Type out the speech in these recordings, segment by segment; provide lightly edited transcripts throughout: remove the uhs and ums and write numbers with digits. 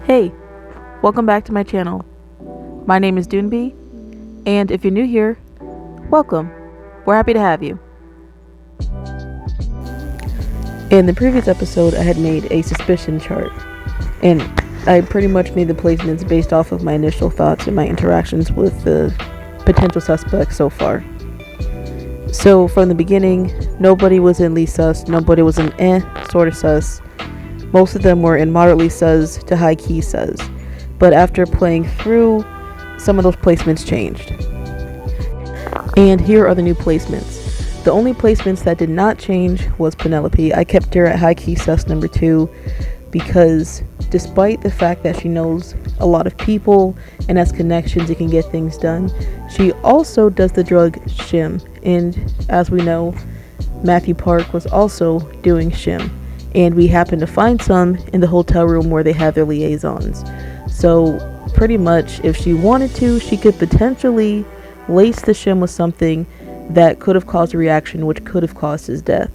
Hey, welcome back to my channel. My name is Duneby, and if you're new here, welcome. We're happy to have you. In the previous episode, I had made a suspicion chart, and I pretty much made the placements based off of my initial thoughts and my interactions with the potential suspects so far. So from the beginning, nobody was in least sus, nobody was in sort of sus. Most of them were in moderately sus to high key sus. But after playing through, some of those placements changed. And here are the new placements. The only placements that did not change was Penelope. I kept her at high key sus number 2 because despite the fact that she knows a lot of people and has connections and can get things done, she also does the drug shim. And as we know, Matthew Park was also doing shim. And we happened to find some in the hotel room where they have their liaisons. So pretty much if she wanted to, she could potentially lace the shim with something that could have caused a reaction, which could have caused his death.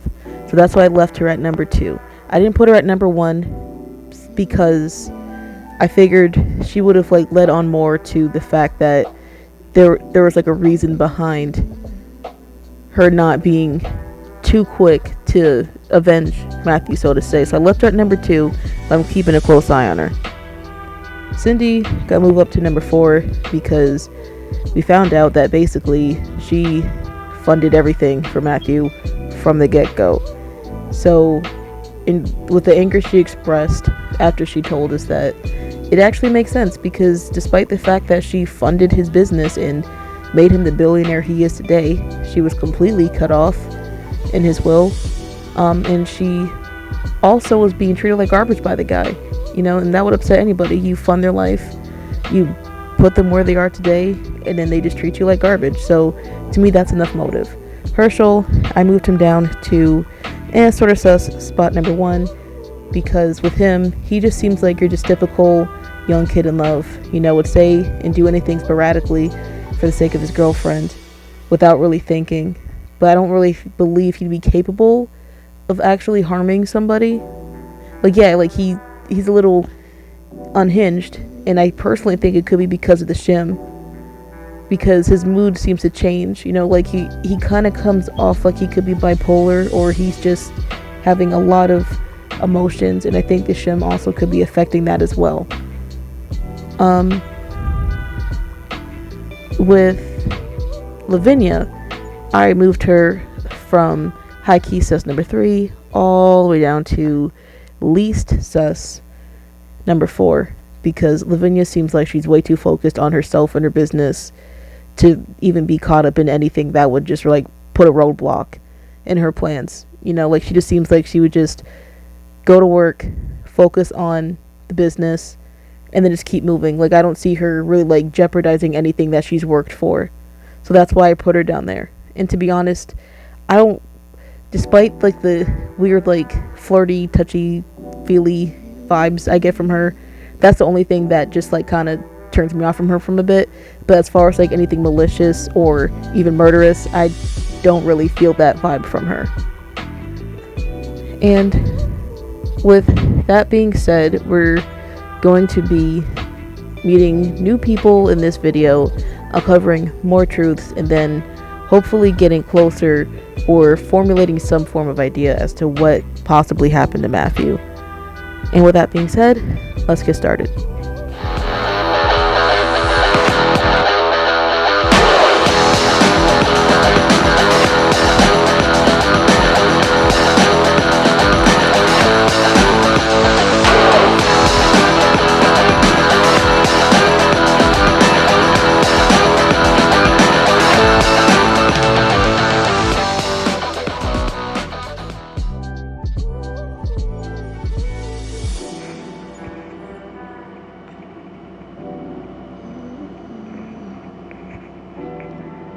So that's why I left her at number 2. I didn't put her at number 1 because I figured she would have led on more to the fact that there was a reason behind her not being too quick to avenge Matthew, so to say. So I left her at number 2, but I'm keeping a close eye on her. Cindy got moved up to number 4 because we found out that basically she funded everything for Matthew from the get-go. So with the anger she expressed after she told us that, it actually makes sense because despite the fact that she funded his business and made him the billionaire he is today, she was completely cut off in his will. And she also was being treated like garbage by the guy, and that would upset anybody. You fund their life, you put them where they are today, and then they just treat you like garbage. So to me, that's enough motive. Hershel, I moved him down to sort of sus spot number 1 because with him, he just seems like you're just typical young kid in love, would say and do anything sporadically for the sake of his girlfriend without really thinking. But I don't really believe he'd be capable of actually harming somebody. He's a little unhinged, and I personally think it could be because of the shim, because his mood seems to change. He kind of comes off like he could be bipolar, or he's just having a lot of emotions, and I think the shim also could be affecting that as well. With Lavinia, I moved her from high key sus number 3 all the way down to least sus number 4 because Lavinia seems like she's way too focused on herself and her business to even be caught up in anything that would just put a roadblock in her plans. She just seems like she would just go to work, focus on the business, and then just keep moving. I don't see her really jeopardizing anything that she's worked for. So that's why I put her down there. And to be honest, I don't, despite the weird flirty, touchy feely vibes I get from her, that's the only thing that just kind of turns me off from her from a bit. But as far as anything malicious or even murderous, I don't really feel that vibe from her. And with that being said, we're going to be meeting new people in this video, uncovering more truths, and then hopefully getting closer or formulating some form of idea as to what possibly happened to Matthew. And with that being said, let's get started.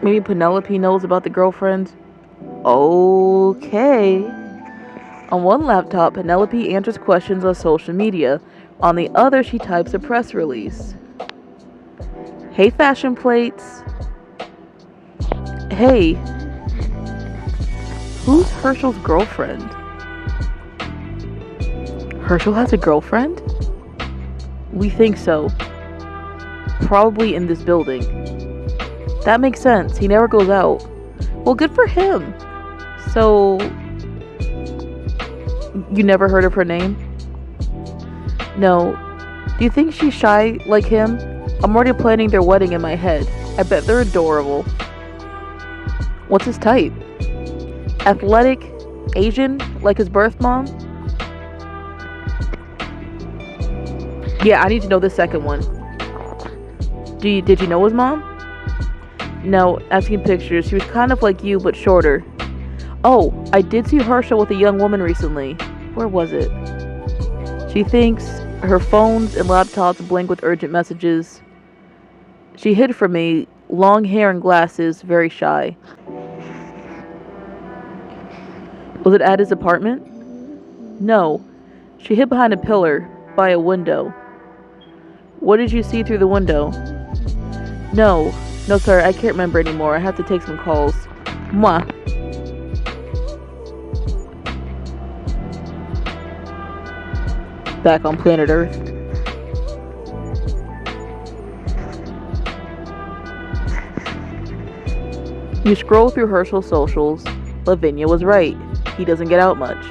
Maybe Penelope knows about the girlfriends. Okay. On one laptop, Penelope answers questions on social media. On the other, she types a press release. Hey, fashion plates. Hey. Who's Hershel's girlfriend? Hershel has a girlfriend? We think so. Probably in this building. That makes sense. He never goes out. Well, good for him. So, you never heard of her name? No. Do you think she's shy like him? I'm already planning their wedding in my head. I bet they're adorable. What's his type? Athletic? Asian? Like his birth mom? Yeah, I need to know the second one. Did you know his mom? No, I've seen pictures. She was kind of like you, but shorter. Oh, I did see Hershel with a young woman recently. Where was it? She thinks her phones and laptops blink with urgent messages. She hid from me, long hair and glasses, very shy. Was it at his apartment? No. She hid behind a pillar, by a window. What did you see through the window? No, sir, I can't remember anymore. I have to take some calls. Mwah. Back on planet Earth. You scroll through Hershel's socials. Lavinia was right. He doesn't get out much.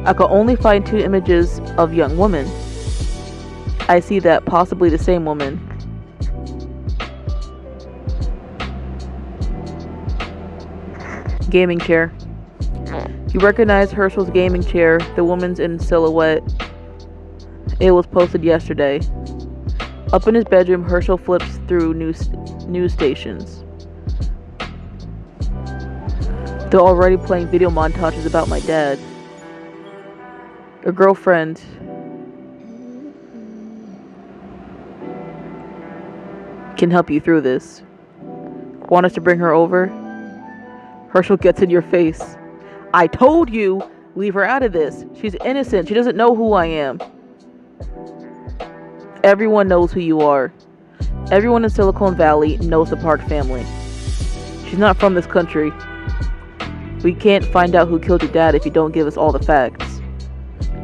I could only find 2 images of young women. I see that, possibly the same woman. Gaming chair. You recognize Hershel's gaming chair, the woman's in silhouette. It was posted yesterday. Up in his bedroom, Hershel flips through news stations. They're already playing video montages about my dad. A girlfriend. Can help you through this. Want us to bring her over? Hershel gets in your face. I told you, leave her out of this. She's innocent. She doesn't know who I am. Everyone knows who you are. Everyone in Silicon Valley knows the Park family. She's not from this country. We can't find out who killed your dad if you don't give us all the facts.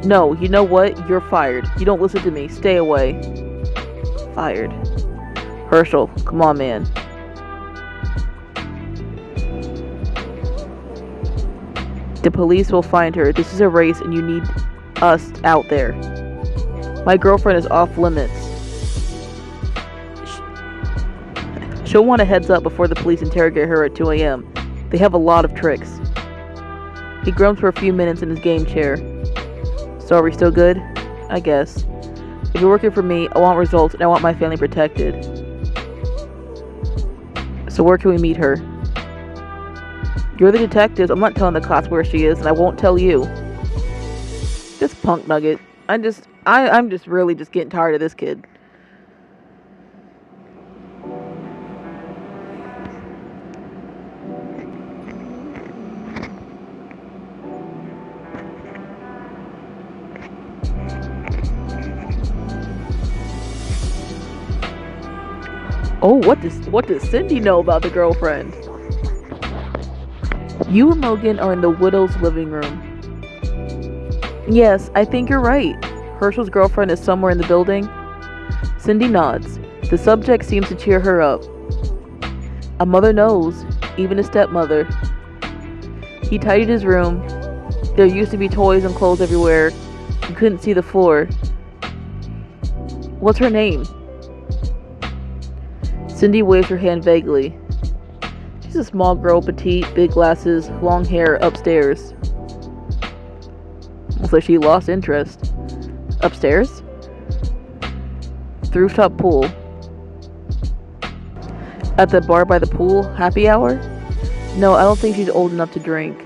No, you know what? You're fired. You don't listen to me. Stay away. Fired. Hershel, come on, man. The police will find her. This is a race and you need us out there. My girlfriend is off limits. She'll want a heads up before the police interrogate her at 2 a.m. They have a lot of tricks. He grumps for a few minutes in his game chair. So are we still good? I guess. If you're working for me, I want results and I want my family protected. So where can we meet her? You're the detectives. I'm not telling the cops where she is, and I won't tell you. This punk nugget. I'm just really just getting tired of this kid. Oh, what does Cindy know about the girlfriend? You and Logan are in the widow's living room. Yes, I think you're right. Hershel's girlfriend is somewhere in the building. Cindy nods. The subject seems to cheer her up. A mother knows, even a stepmother. He tidied his room. There used to be toys and clothes everywhere. You couldn't see the floor. What's her name? Cindy waves her hand vaguely. She's a small girl, petite, big glasses, long hair, upstairs. Looks like she lost interest. Upstairs? The rooftop pool. At the bar by the pool? Happy hour? No, I don't think she's old enough to drink.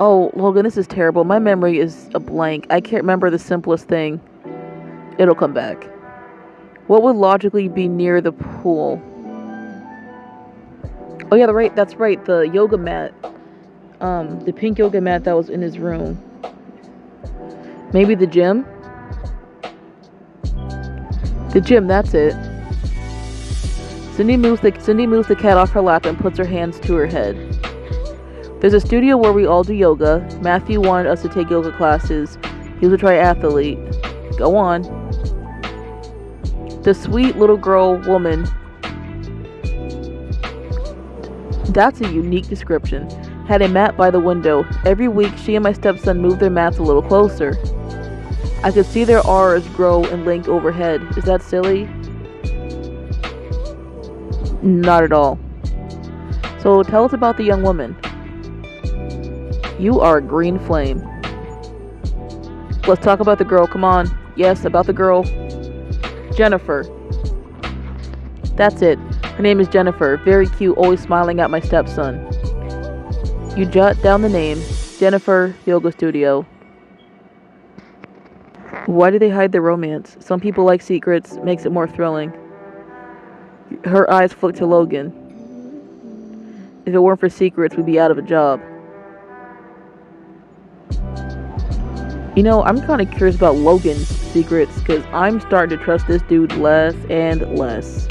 Oh, Logan, this is terrible. My memory is a blank. I can't remember the simplest thing. It'll come back. What would logically be near the pool? Oh yeah, that's right. The yoga mat. The pink yoga mat that was in his room. Maybe the gym? The gym, that's it. Cindy moves the cat off her lap and puts her hands to her head. There's a studio where we all do yoga. Matthew wanted us to take yoga classes. He was a triathlete. Go on. The sweet little girl woman. That's a unique description. Had a mat by the window. Every week, she and my stepson moved their mats a little closer. I could see their R's grow and link overhead. Is that silly? Not at all. So tell us about the young woman. You are a green flame. Let's talk about the girl. Come on. Yes, about the girl. Jennifer. That's it. Her name is Jennifer. Very cute, always smiling at my stepson. You jot down the name. Jennifer Yoga Studio. Why do they hide their romance? Some people like secrets. Makes it more thrilling. Her eyes flick to Logan. If it weren't for secrets, we'd be out of a job. You know, I'm kind of curious about Logan's secrets, because I'm starting to trust this dude less and less.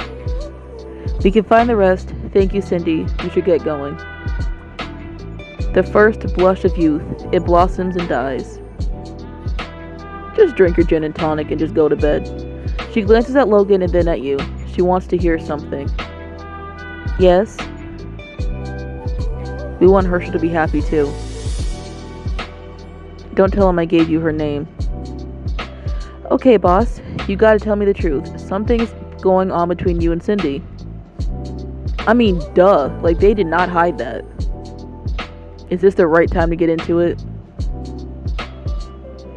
We can find the rest. Thank you, Cindy. We should get going. The first blush of youth. It blossoms and dies. Just drink your gin and tonic and just go to bed. She glances at Logan and then at you. She wants to hear something. Yes? We want Hershel to be happy too. Don't tell him I gave you her name. Okay, boss. You gotta tell me the truth. Something's going on between you and Cindy. I mean, duh. Like, they did not hide that. Is this the right time to get into it?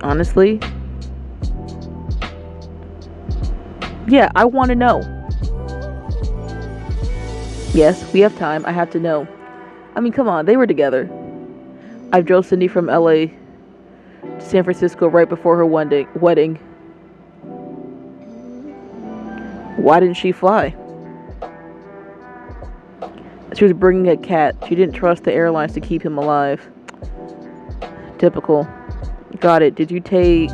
Honestly? Yeah, I want to know. Yes, we have time. I have to know. I mean, come on. They were together. I drove Cindy from LA to San Francisco right before her wedding. Why didn't she fly? She was bringing a cat. She didn't trust the airlines to keep him alive. Typical. Got it. Did you take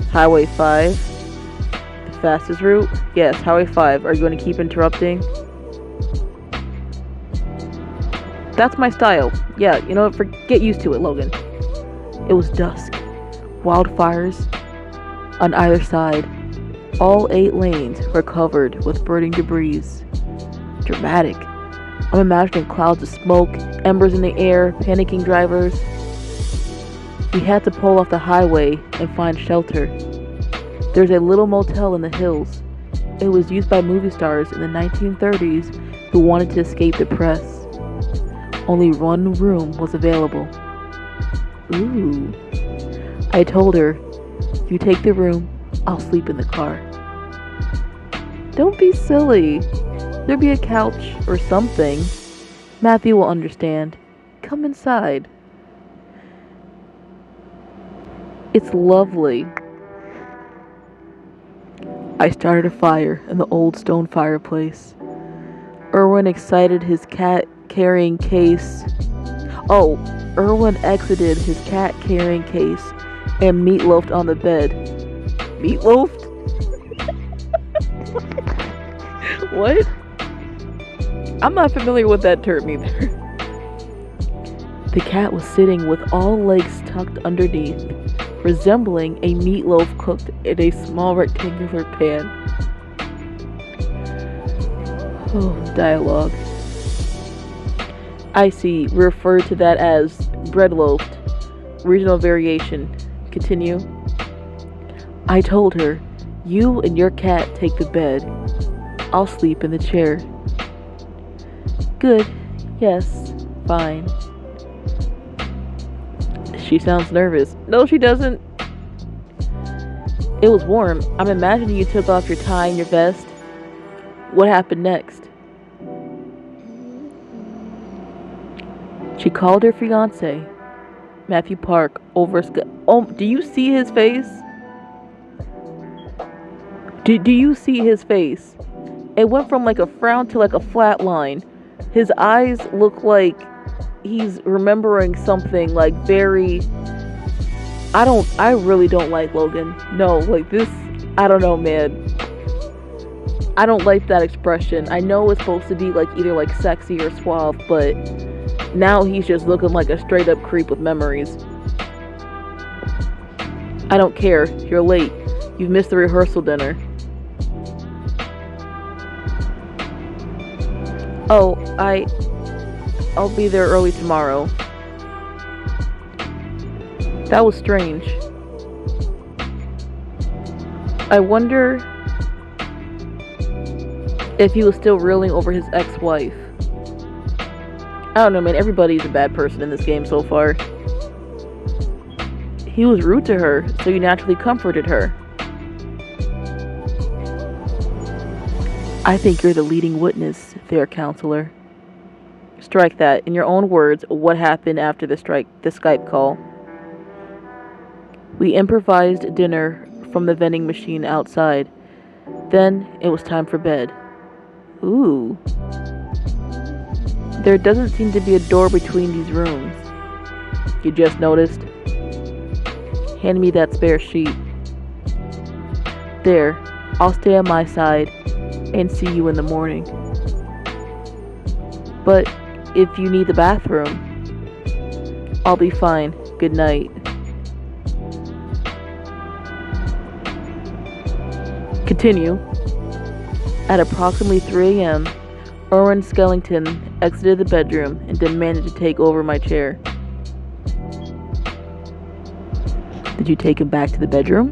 Highway 5? The fastest route? Yes, Highway 5. Are you going to keep interrupting? That's my style. Yeah, you know what? Get used to it, Logan. It was dusk. Wildfires on either side. All 8 lanes were covered with burning debris. Dramatic. I'm imagining clouds of smoke, embers in the air, panicking drivers. We had to pull off the highway and find shelter. There's a little motel in the hills. It was used by movie stars in the 1930s who wanted to escape the press. Only one room was available. Ooh. I told her, if you take the room, I'll sleep in the car. Don't be silly. There'll be a couch or something. Matthew will understand. Come inside. It's lovely. I started a fire in the old stone fireplace. Erwin exited his cat-carrying case. Erwin exited his cat-carrying case and meatloafed on the bed. Meatloafed? What? I'm not familiar with that term either. The cat was sitting with all legs tucked underneath, resembling a meatloaf cooked in a small rectangular pan. Oh, dialogue. I see. We refer to that as bread loafed. Regional variation. Continue. I told her, you and your cat take the bed. I'll sleep in the chair. Good. Yes. Fine. She sounds nervous. No, she doesn't. It was warm. I'm imagining you took off your tie and your vest. What happened next? She called her fiancé, Matthew Park, over do you see his face? Do you see his face? It went from like a frown to like a flat line. His eyes look like he's remembering something like very... I really don't like Logan. No, like this, I don't know, man. I don't like that expression. I know it's supposed to be like either like sexy or suave, but now he's just looking like a straight up creep with memories. I don't care. You're late. You've missed the rehearsal dinner. Oh, I'll be there early tomorrow. That was strange. I wonder if he was still reeling over his ex-wife. I don't know, man. Everybody's a bad person in this game so far. He was rude to her, so you naturally comforted her. I think you're the leading witness, fair counselor. Strike that. In your own words, what happened after the Skype call? We improvised dinner from the vending machine outside. Then it was time for bed. Ooh. There doesn't seem to be a door between these rooms. You just noticed? Hand me that spare sheet. There, I'll stay on my side and see you in the morning. But if you need the bathroom, I'll be fine. Good night. Continue. At approximately 3 a.m., Erwin Skellington exited the bedroom and demanded to take over my chair. Did you take him back to the bedroom?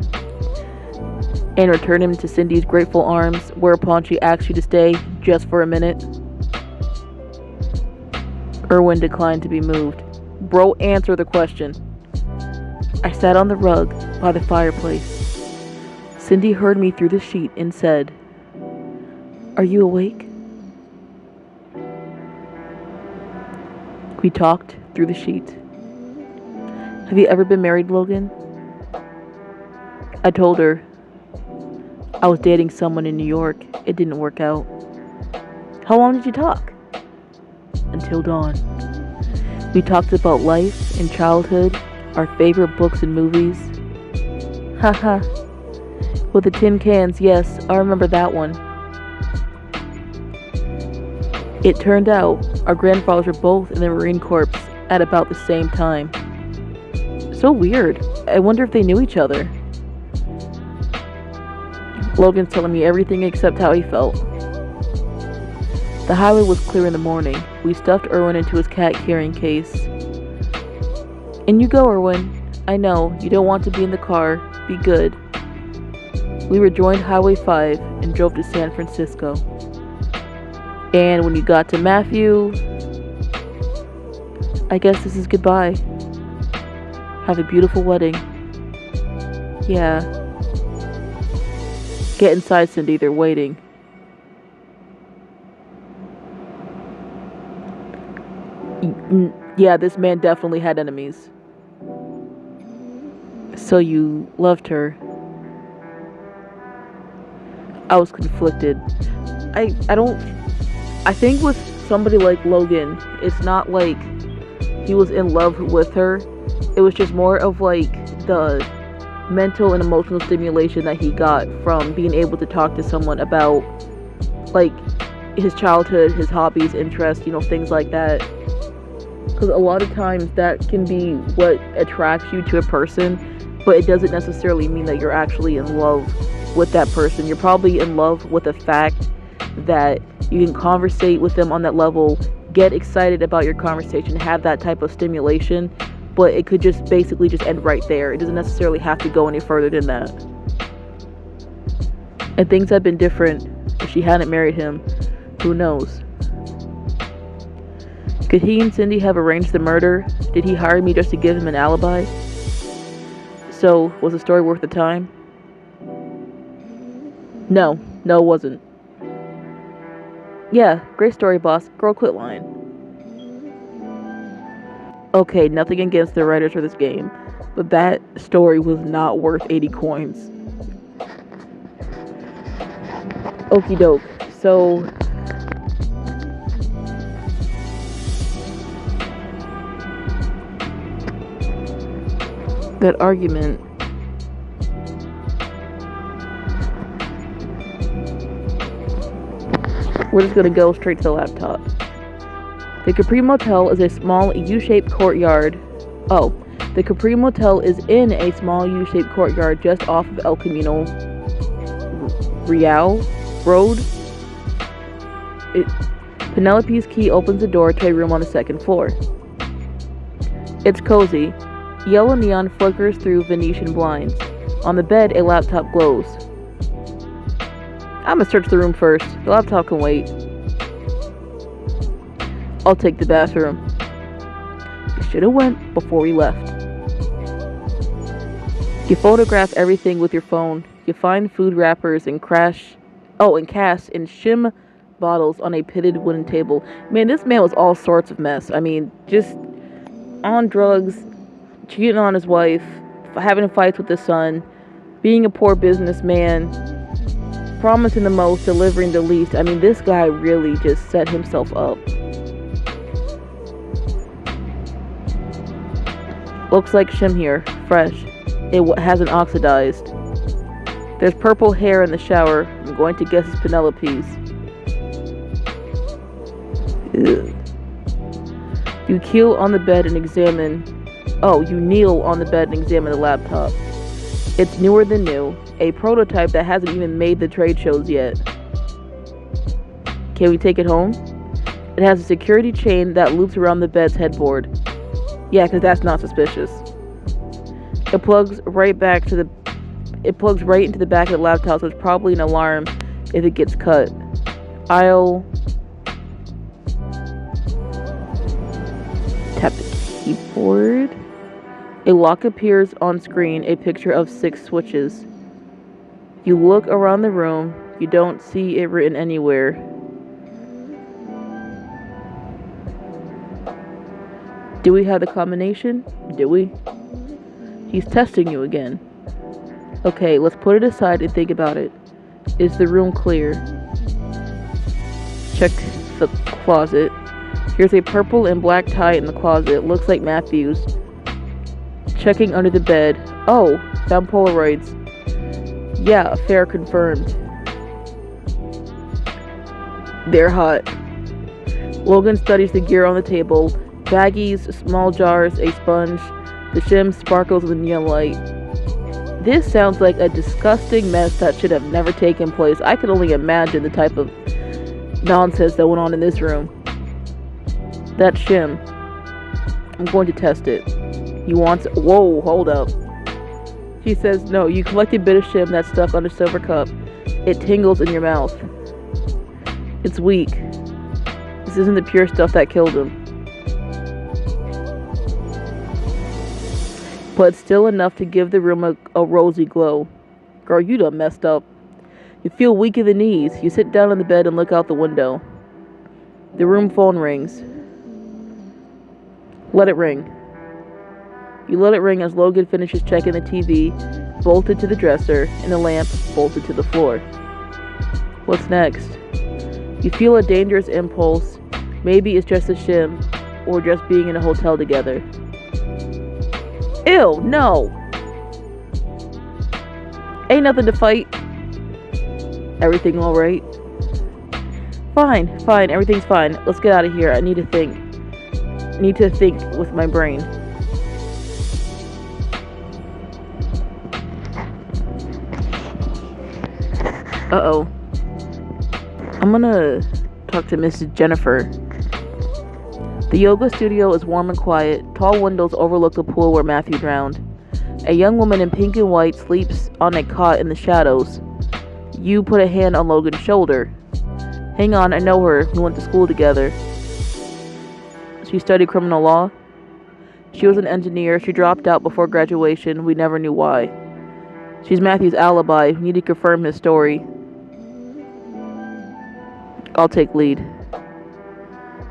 And return him to Cindy's grateful arms, whereupon she asked you to stay just for a minute? Erwin declined to be moved. Bro, answer the question. I sat on the rug by the fireplace. Cindy heard me through the sheet and said, "Are you awake?" We talked through the sheet. Have you ever been married, Logan? I told her I was dating someone in New York. It didn't work out. How long did you talk? Until dawn. We talked about life and childhood, our favorite books and movies. Haha. With the tin cans, yes, I remember that one. It turned out our grandfathers were both in the Marine Corps at about the same time. So weird. I wonder if they knew each other. Logan's telling me everything except how he felt. The highway was clear in the morning. We stuffed Erwin into his cat carrying case. In you go, Erwin. I know, you don't want to be in the car. Be good. We rejoined Highway 5 and drove to San Francisco. And when you got to Matthew, I guess this is goodbye. Have a beautiful wedding. Yeah. Get inside, Cindy. They're waiting. Yeah, this man definitely had enemies. So you loved her. I was conflicted. I think with somebody like Logan, it's not like he was in love with her. It was just more of like the mental and emotional stimulation that he got from being able to talk to someone about like his childhood, his hobbies, interests, things like that. Because a lot of times that can be what attracts you to a person, but it doesn't necessarily mean that you're actually in love with that person. You're probably in love with the fact that you can conversate with them on that level, get excited about your conversation, have that type of stimulation, but it could just basically just end right there. It doesn't necessarily have to go any further than that. And things had been different if she hadn't married him. Who knows? Could he and Cindy have arranged the murder? Did he hire me just to give him an alibi? So, was the story worth the time? No, it wasn't. Yeah, great story, boss. Girl, quit lying. Okay, nothing against the writers for this game, but that story was not worth 80 coins. Okie doke. So, that argument. We're just gonna go straight to the laptop. The Capri Motel is a small U-shaped courtyard. Oh, The Capri Motel is in a small U-shaped courtyard just off of El Camino Real Road. Penelope's key opens the door to a room on the second floor. It's cozy. Yellow neon flickers through Venetian blinds. On the bed, a laptop glows. I'm gonna search the room first. The laptop can wait. I'll take the bathroom. You should have went before we left. You photograph everything with your phone. You find food wrappers and casts in shim bottles on a pitted wooden table. Man, this man was all sorts of mess. I mean, just on drugs, cheating on his wife, having fights with his son, being a poor businessman, promising the most, delivering the least. I mean, this guy really just set himself up. Looks like shim here, fresh. It hasn't oxidized. There's purple hair in the shower. I'm going to guess it's Penelope's. Ew. You kneel on the bed and examine the laptop. It's newer than new. A prototype that hasn't even made the trade shows yet. Can we take it home? It has a security chain that loops around the bed's headboard. Yeah, because that's not suspicious. It plugs right into the back of the laptop, so it's probably an alarm if it gets cut. I'll tap the keyboard. A lock appears on screen, a picture of 6 switches. You look around the room. You don't see it written anywhere. Do we have the combination? Do we? He's testing you again. Okay, let's put it aside and think about it. Is the room clear? Check the closet. Here's a purple and black tie in the closet. Looks like Matthew's. Checking under the bed. Oh, found Polaroids. Yeah, affair confirmed. They're hot. Logan studies the gear on the table. Baggies, small jars, a sponge. The shim sparkles with neon light. This sounds like a disgusting mess that should have never taken place. I can only imagine the type of nonsense that went on in this room. That shim. I'm going to test it. You want... Whoa, hold up. She says, no, you collect a bit of shim that's stuck on a silver cup. It tingles in your mouth. It's weak. This isn't the pure stuff that killed him. But still enough to give the room a rosy glow. Girl, you done messed up. You feel weak in the knees. You sit down on the bed and look out the window. The room phone rings. Let it ring. You let it ring as Logan finishes checking the TV, bolted to the dresser, and the lamp bolted to the floor. What's next? You feel a dangerous impulse. Maybe it's just a shim, or just being in a hotel together. Ew, no! Ain't nothing to fight. Everything alright? Fine, everything's fine. Let's get out of here. I need to think. With my brain. Uh-oh. I'm gonna talk to Mrs. Jennifer. The yoga studio is warm and quiet. Tall windows overlook the pool where Matthew drowned. A young woman in pink and white sleeps on a cot in the shadows. You put a hand on Logan's shoulder. Hang on, I know her. We went to school together. She studied criminal law. She was an engineer. She dropped out before graduation. We never knew why. She's Matthew's alibi. We need to confirm his story. I'll take lead.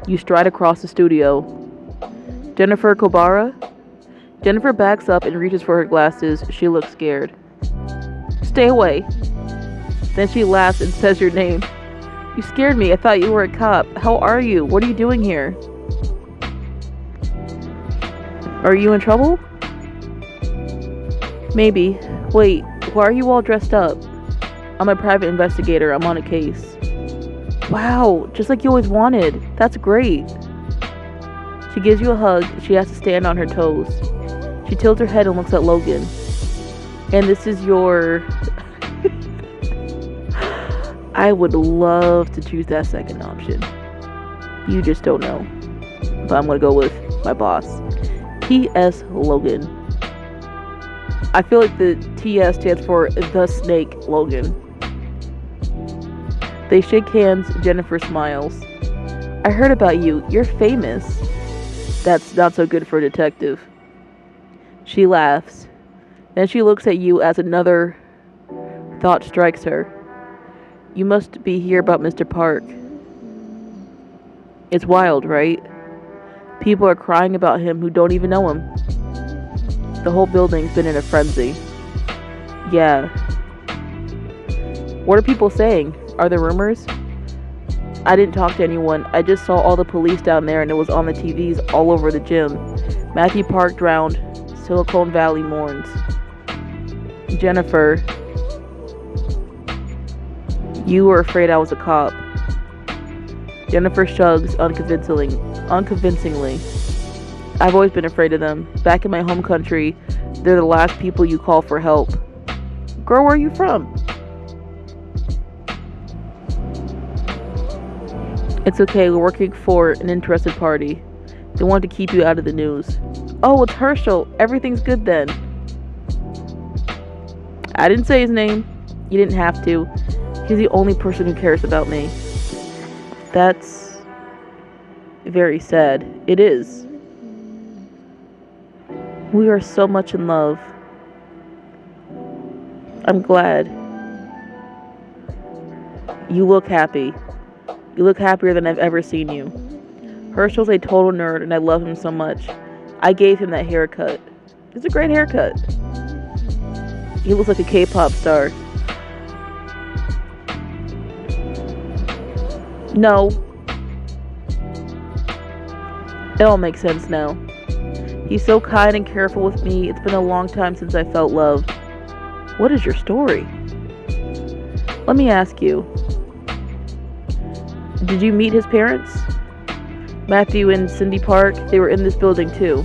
You stride across the studio. Jennifer Kobara? Jennifer backs up and reaches for her glasses. She looks scared. Stay away. Then she laughs and says your name. You scared me. I thought you were a cop. How are you? What are you doing here? Are you in trouble? Maybe. Wait, why are you all dressed up? I'm a private investigator. I'm on a case. Wow, just like you always wanted. That's great. She gives you a hug. She has to stand on her toes. She tilts her head and looks at Logan. And this is your... I would love to choose that second option. You just don't know. But I'm going to go with my boss. T.S. Logan. I feel like the TS stands for The Snake Logan. They shake hands. Jennifer smiles. I heard about you. You're famous. That's not so good for a detective. She laughs. Then she looks at you as another thought strikes her. You must be here about Mr. Park. It's wild, right? People are crying about him who don't even know him. The whole building's been in a frenzy. Yeah. What are people saying? Are there rumors? I didn't talk to anyone. I just saw all the police down there and it was on the TVs all over the gym. Matthew Park drowned. Silicon Valley mourns. Jennifer, you were afraid I was a cop. Jennifer shrugs unconvincingly. I've always been afraid of them. Back in my home country, they're the last people you call for help. Girl, where are you from? It's okay, we're working for an interested party. They want to keep you out of the news. Oh, it's Hershel. Everything's good then. I didn't say his name. You didn't have to. He's the only person who cares about me. That's very sad. It is. We are so much in love. I'm glad. You look happy. You look happier than I've ever seen you. Hershel's a total nerd and I love him so much. I gave him that haircut. It's a great haircut. He looks like a K-pop star. No. It all makes sense now. He's so kind and careful with me. It's been a long time since I felt loved. What is your story? Let me ask you. Did you meet his parents? Matthew and Cindy Park, they were in this building too.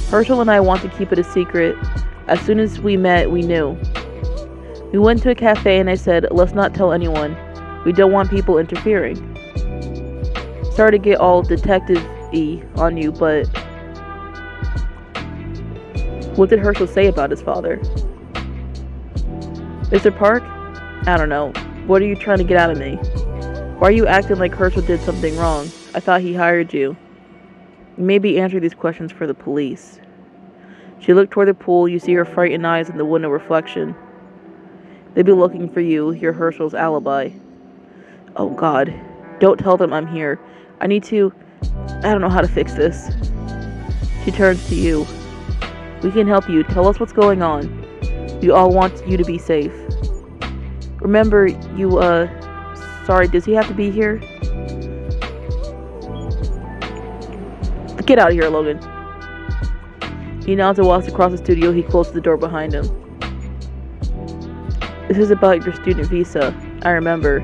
Hershel and I want to keep it a secret. As soon as we met, we knew. We went to a cafe and I said, let's not tell anyone. We don't want people interfering. Sorry to get all detective-y on you, but what did Hershel say about his father? Mr. Park? I don't know. What are you trying to get out of me? Why are you acting like Hershel did something wrong? I thought he hired you. Maybe answer these questions for the police. She looked toward the pool. You see her frightened eyes in the window reflection. They'd be looking for you. You're Hershel's alibi. Oh God. Don't tell them I'm here. I don't know how to fix this. She turns to you. We can help you. Tell us what's going on. We all want you to be safe. Remember, sorry, does he have to be here? Get out of here, Logan. He nods and walks across the studio. He closes the door behind him. This is about your student visa. I remember.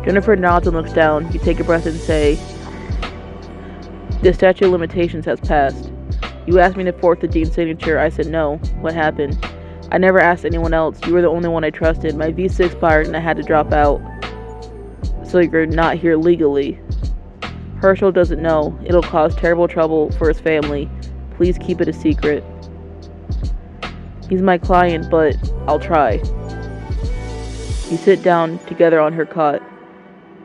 Jennifer nods and looks down. You take a breath and say, the statute of limitations has passed. You asked me to force the dean's signature. I said no. What happened? I never asked anyone else. You were the only one I trusted. My visa expired and I had to drop out. So you're not here legally. Hershel doesn't know. It'll cause terrible trouble for his family. Please keep it a secret. He's my client, but I'll try. You sit down together on her cot.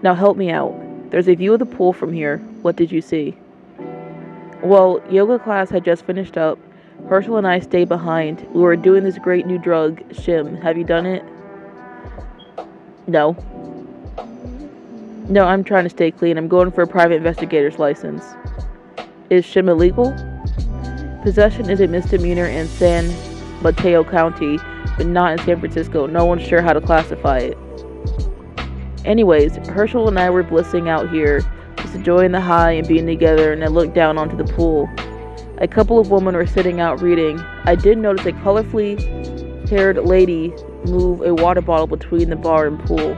Now help me out. There's a view of the pool from here. What did you see? Well, yoga class had just finished up. Hershel and I stayed behind. We were doing this great new drug, shim. Have you done it? No. No, I'm trying to stay clean. I'm going for a private investigator's license. Is shim illegal? Possession is a misdemeanor in San Mateo County, but not in San Francisco. No one's sure how to classify it. Anyways, Hershel and I were blissing out here, just enjoying the high and being together, and I looked down onto the pool. A couple of women were sitting out reading. I did notice a colorfully haired lady move a water bottle between the bar and pool.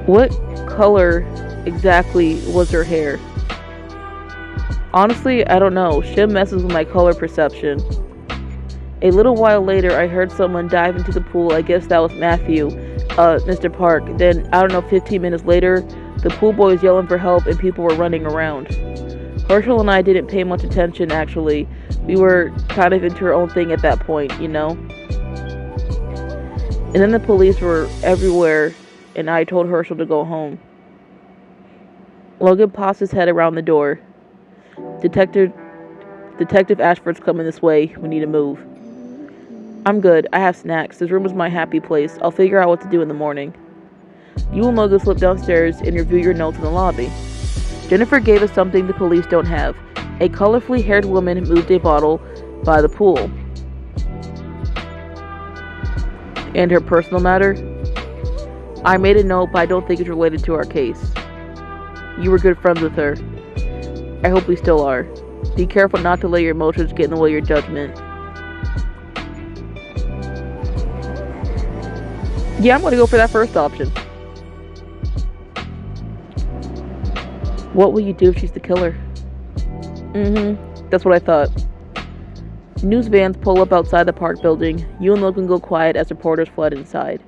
What color exactly was her hair? Honestly, I don't know. Shim messes with my color perception. A little while later, I heard someone dive into the pool. I guess that was Matthew, Mr. Park. Then, I don't know, 15 minutes later, the pool boy was yelling for help and people were running around. Hershel and I didn't pay much attention, actually. We were kind of into our own thing at that point, you know? And then the police were everywhere, and I told Hershel to go home. Logan passed his head around the door. Detective Ashford's coming this way. We need to move. I'm good. I have snacks. This room is my happy place. I'll figure out what to do in the morning. You and Logan slip downstairs and review your notes in the lobby. Jennifer gave us something the police don't have. A colorfully haired woman moved a bottle by the pool. And her personal matter? I made a note, but I don't think it's related to our case. You were good friends with her. I hope we still are. Be careful not to let your emotions get in the way of your judgment. Yeah, I'm going to go for that first option. What will you do if she's the killer? That's what I thought. News vans pull up outside the park building. You and Logan go quiet as reporters flood inside.